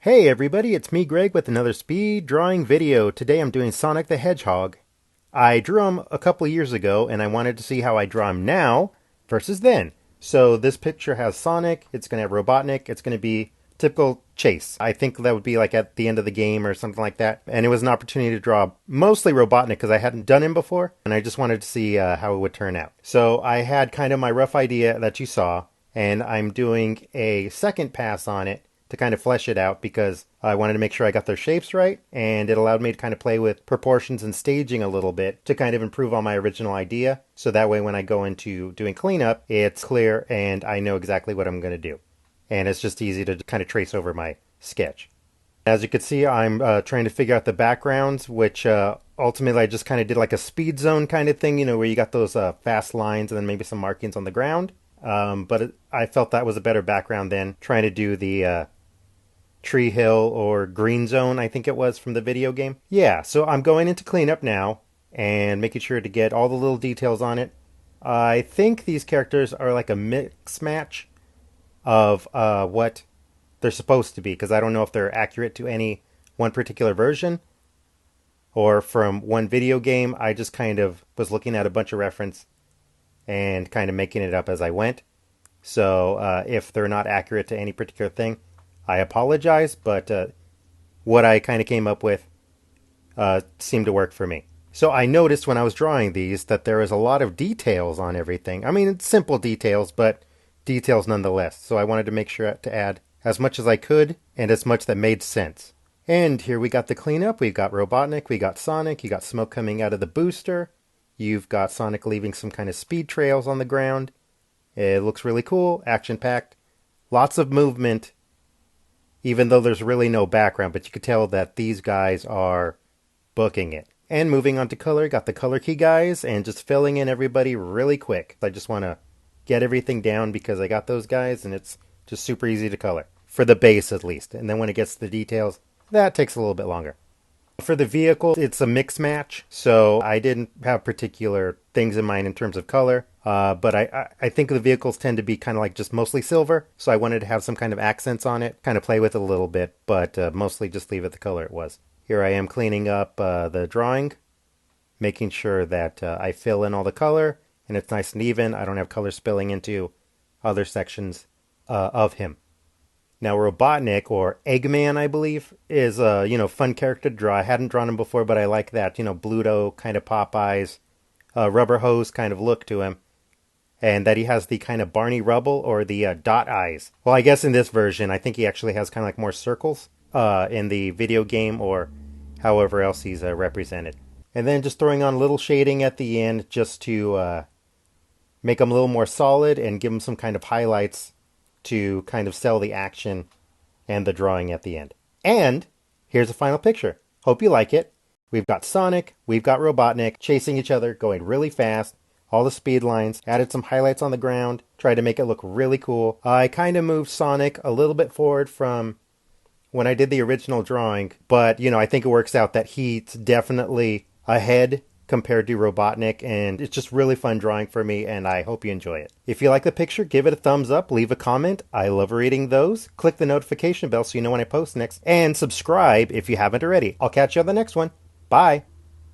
Hey everybody, it's me Greg with another speed drawing video. Today I'm doing Sonic the Hedgehog. I drew him a couple years ago and I wanted to see how I draw him now versus then. So this picture has Sonic, it's going to have Robotnik, it's going to be typical chase. I think that would be like at the end of the game or something like that. And it was an opportunity to draw mostly Robotnik because I hadn't done him before and I just wanted to see how it would turn out. So I had kind of my rough idea that you saw and I'm doing a second pass on it to kind of flesh it out because I wanted to make sure I got their shapes right, and it allowed me to kind of play with proportions and staging a little bit to kind of improve on my original idea. So that way when I go into doing cleanup, it's clear and I know exactly what I'm going to do. And it's just easy to kind of trace over my sketch. As you can see, I'm trying to figure out the backgrounds, which ultimately I just kind of did like a speed zone kind of thing, you know, where you got those fast lines and then maybe some markings on the ground. I felt that was a better background than trying to do the Tree Hill or Green Zone, I think it was from the video game. Yeah, so I'm going into cleanup now and making sure to get all the little details on it. I think these characters are like a mix match of what they're supposed to be, because I don't know if they're accurate to any one particular version or from one video game. I just kind of was looking at a bunch of reference and kind of making it up as I went. So if they're not accurate to any particular thing, I apologize, but what I kind of came up with seemed to work for me. So I noticed when I was drawing these that there is a lot of details on everything. I mean, it's simple details, but details nonetheless. So I wanted to make sure to add as much as I could and as much that made sense. And here we got the cleanup. We've got Robotnik, we got Sonic, you got smoke coming out of the booster. You've got Sonic leaving some kind of speed trails on the ground. It looks really cool, action-packed. Lots of movement, even though there's really no background, but you can tell that these guys are booking it. And moving on to color, got the color key guys and just filling in everybody really quick. I just want to get everything down because I got those guys and it's just super easy to color. For the base at least. And then when it gets to the details, that takes a little bit longer. For the vehicle, it's a mix match, so I didn't have particular things in mind in terms of color, but I think the vehicles tend to be kind of like just mostly silver, so I wanted to have some kind of accents on it, kind of play with it a little bit, but mostly just leave it the color it was. Here I am cleaning up the drawing, making sure that I fill in all the color, and it's nice and even. I don't have color spilling into other sections of him. Now, Robotnik, or Eggman, I believe, is a, fun character to draw. I hadn't drawn him before, but I like that, Bluto, kind of Popeyes, rubber hose kind of look to him. And that he has the kind of Barney Rubble or the dot eyes. Well, I guess in this version, I think he actually has kind of like more circles in the video game or however else he's represented. And then just throwing on a little shading at the end just to make him a little more solid and give him some kind of highlights to kind of sell the action and the drawing at the end. And here's the final picture. Hope you like it. We've got Sonic, we've got Robotnik chasing each other, going really fast, all the speed lines, added some highlights on the ground, tried to make it look really cool. I kind of moved Sonic a little bit forward from when I did the original drawing, but, I think it works out that he's definitely ahead compared to Robotnik, and it's just really fun drawing for me, and I hope you enjoy it. If you like the picture, give it a thumbs up, leave a comment. I love reading those. Click the notification bell so you know when I post next, and subscribe if you haven't already. I'll catch you on the next one. Bye!